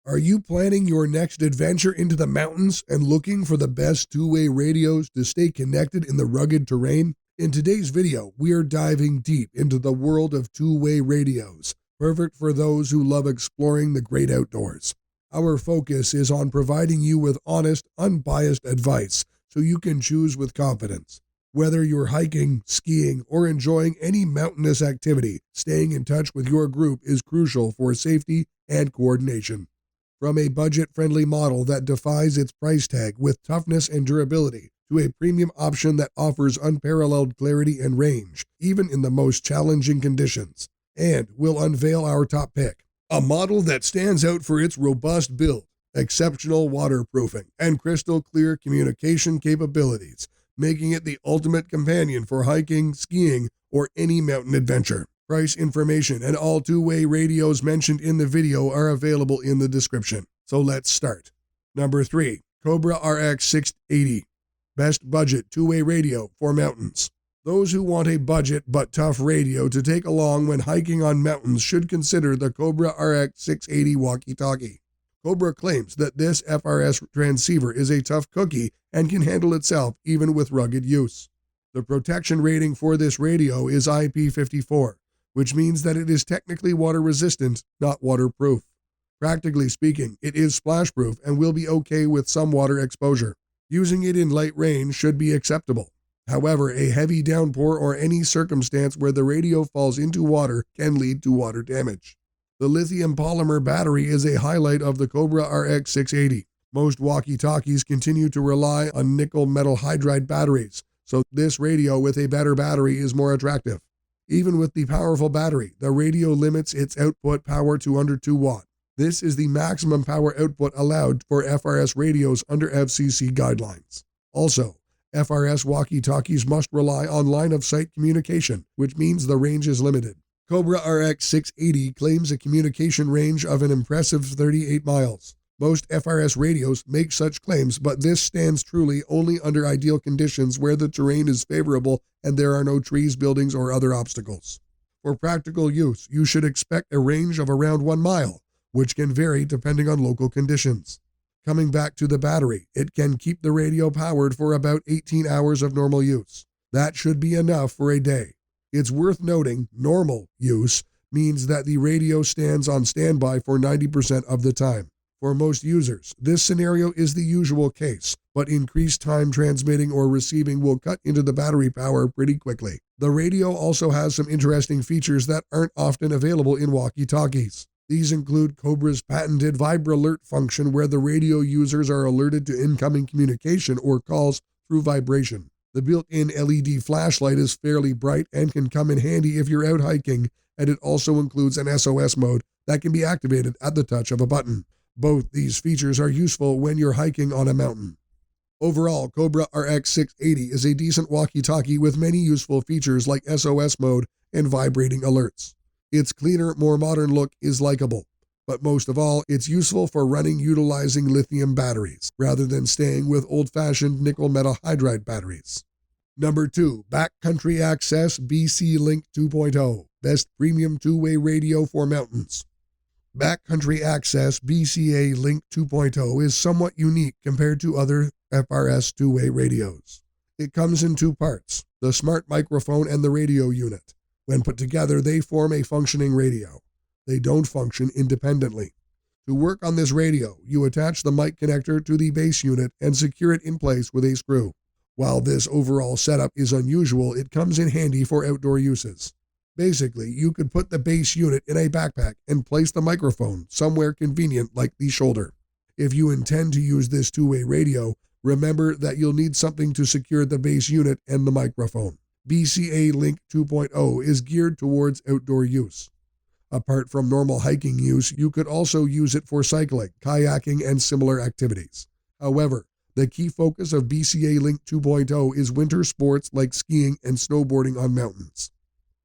Are you planning your next adventure into the mountains and looking for the best two-way radios to stay connected in the rugged terrain? In today's video, we are diving deep into the world of two-way radios, perfect for those who love exploring the great outdoors. Our focus is on providing you with honest, unbiased advice so you can choose with confidence. Whether you're hiking, skiing, or enjoying any mountainous activity, staying in touch with your group is crucial for safety and coordination. From a budget-friendly model that defies its price tag with toughness and durability, to a premium option that offers unparalleled clarity and range, even in the most challenging conditions. And we'll unveil our top pick, a model that stands out for its robust build, exceptional waterproofing, and crystal clear communication capabilities, making it the ultimate companion for hiking, skiing, or any mountain adventure. Price information and all two-way radios mentioned in the video are available in the description. So let's start. Number 3, Cobra RX680. Best budget two-way radio for mountains. Those who want a budget but tough radio to take along when hiking on mountains should consider the Cobra RX680 walkie-talkie. Cobra claims that this FRS transceiver is a tough cookie and can handle itself even with rugged use. The protection rating for this radio is IP54, which means that it is technically water-resistant, not waterproof. Practically speaking, it is splash-proof and will be okay with some water exposure. Using it in light rain should be acceptable. However, a heavy downpour or any circumstance where the radio falls into water can lead to water damage. The lithium polymer battery is a highlight of the Cobra RX680. Most walkie-talkies continue to rely on nickel metal hydride batteries, so this radio with a better battery is more attractive. Even with the powerful battery, the radio limits its output power to under 2 watt. This is the maximum power output allowed for FRS radios under FCC guidelines. Also, FRS walkie-talkies must rely on line-of-sight communication, which means the range is limited. Cobra RX680 claims a communication range of an impressive 38 miles. Most FRS radios make such claims, but this stands truly only under ideal conditions where the terrain is favorable and there are no trees, buildings, or other obstacles. For practical use, you should expect a range of around 1 mile, which can vary depending on local conditions. Coming back to the battery, it can keep the radio powered for about 18 hours of normal use. That should be enough for a day. It's worth noting, normal use means that the radio stands on standby for 90% of the time. For most users, this scenario is the usual case, but increased time transmitting or receiving will cut into the battery power pretty quickly. The radio also has some interesting features that aren't often available in walkie-talkies. These include Cobra's patented VibraAlert function, where the radio users are alerted to incoming communication or calls through vibration. The built-in LED flashlight is fairly bright and can come in handy if you're out hiking, and it also includes an SOS mode that can be activated at the touch of a button. Both these features are useful when you're hiking on a mountain. Overall, Cobra RX680 is a decent walkie-talkie with many useful features like SOS mode and vibrating alerts. Its cleaner, more modern look is likable, but most of all, it's useful for running utilizing lithium batteries, rather than staying with old-fashioned nickel metal hydride batteries. Number 2, Backcountry Access BCLink 2.0, best premium two-way radio for mountains. Backcountry Access BCLink 2.0 is somewhat unique compared to other FRS two-way radios. It comes in 2 parts, the smart microphone and the radio unit. When put together, they form a functioning radio. They don't function independently. To work on this radio, you attach the mic connector to the base unit and secure it in place with a screw. While this overall setup is unusual, it comes in handy for outdoor uses. Basically, you could put the base unit in a backpack and place the microphone somewhere convenient like the shoulder. If you intend to use this two-way radio, remember that you'll need something to secure the base unit and the microphone. BCLink 2.0 is geared towards outdoor use. Apart from normal hiking use, you could also use it for cycling, kayaking, and similar activities. However, the key focus of BCLink 2.0 is winter sports like skiing and snowboarding on mountains.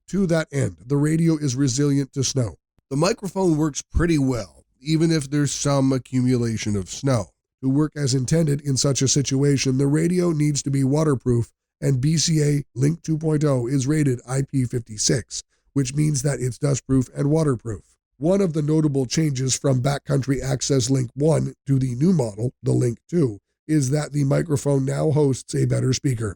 To that end, the radio is resilient to snow. The microphone works pretty well, even if there's some accumulation of snow. To work as intended in such a situation, the radio needs to be waterproof, and BCLink 2.0 is rated IP56, which means that it's dustproof and waterproof. One of the notable changes from Backcountry Access Link 1 to the new model, the Link 2, is that the microphone now hosts a better speaker.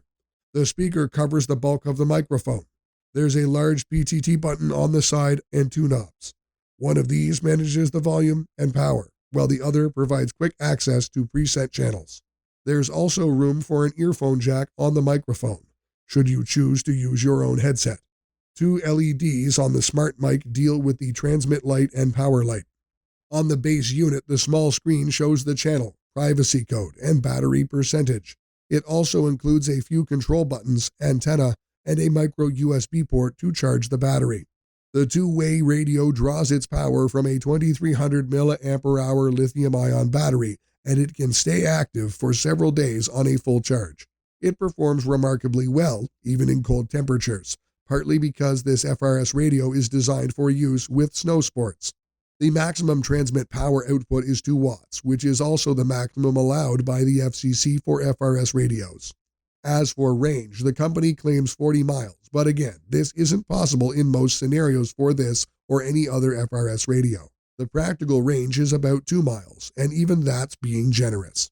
The speaker covers the bulk of the microphone. There's a large PTT button on the side and two knobs. One of these manages the volume and power, while the other provides quick access to preset channels. There's also room for an earphone jack on the microphone, should you choose to use your own headset. Two LEDs on the smart mic deal with the transmit light and power light. On the base unit, the small screen shows the channel, privacy code, and battery percentage. It also includes a few control buttons, antenna, and a micro USB port to charge the battery. The two-way radio draws its power from a 2300 mAh lithium-ion battery, and it can stay active for several days on a full charge. It performs remarkably well, even in cold temperatures, partly because this FRS radio is designed for use with snow sports. The maximum transmit power output is 2 watts, which is also the maximum allowed by the FCC for FRS radios. As for range, the company claims 40 miles, but again, this isn't possible in most scenarios for this or any other FRS radio. The practical range is about 2 miles, and even that's being generous.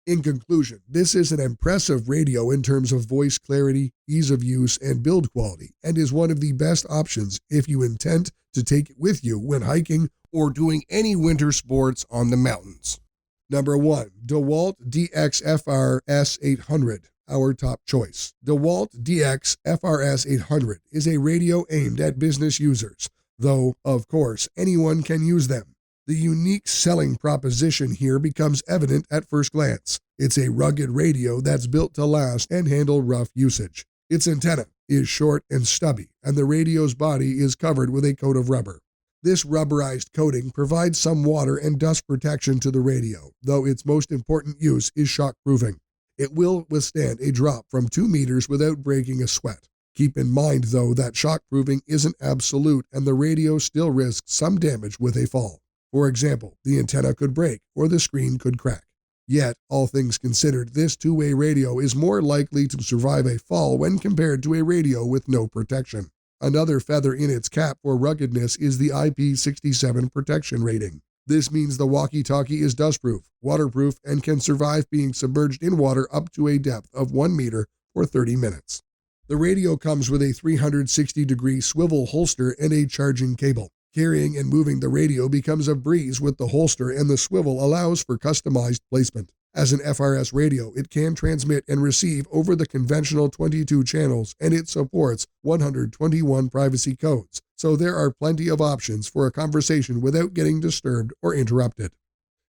In conclusion, this is an impressive radio in terms of voice clarity, ease of use, and build quality, and is one of the best options if you intend to take it with you when hiking or doing any winter sports on the mountains. Number 1. DeWalt DXFRS800, our top choice. DeWalt DXFRS800 is a radio aimed at business users, though, of course, anyone can use them. The unique selling proposition here becomes evident at first glance. It's a rugged radio that's built to last and handle rough usage. Its antenna is short and stubby, and the radio's body is covered with a coat of rubber. This rubberized coating provides some water and dust protection to the radio, though its most important use is shockproofing. It will withstand a drop from 2 meters without breaking a sweat. Keep in mind, though, that shockproofing isn't absolute, and the radio still risks some damage with a fall. For example, the antenna could break or the screen could crack. Yet, all things considered, this two-way radio is more likely to survive a fall when compared to a radio with no protection. Another feather in its cap for ruggedness is the IP67 protection rating. This means the walkie-talkie is dustproof, waterproof, and can survive being submerged in water up to a depth of 1 meter for 30 minutes. The radio comes with a 360-degree swivel holster and a charging cable. Carrying and moving the radio becomes a breeze with the holster, and the swivel allows for customized placement. As an FRS radio, it can transmit and receive over the conventional 22 channels, and it supports 121 privacy codes, so there are plenty of options for a conversation without getting disturbed or interrupted.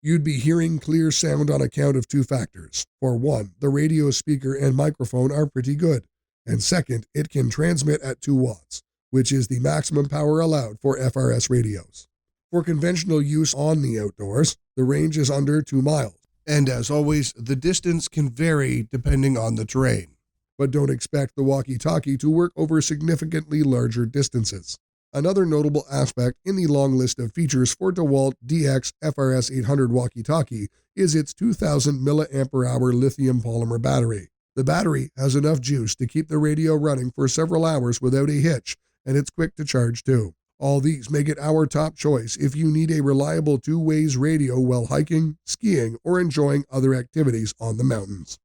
You'd be hearing clear sound on account of 2 factors. For one, the radio speaker and microphone are pretty good, and second, it can transmit at 2 watts. Which is the maximum power allowed for FRS radios. For conventional use on the outdoors, the range is under 2 miles. And as always, the distance can vary depending on the terrain. But don't expect the walkie-talkie to work over significantly larger distances. Another notable aspect in the long list of features for DeWalt DXFRS800 walkie-talkie is its 2000 mAh lithium polymer battery. The battery has enough juice to keep the radio running for several hours without a hitch, and it's quick to charge too. All these make it our top choice if you need a reliable two-ways radio while hiking, skiing, or enjoying other activities on the mountains.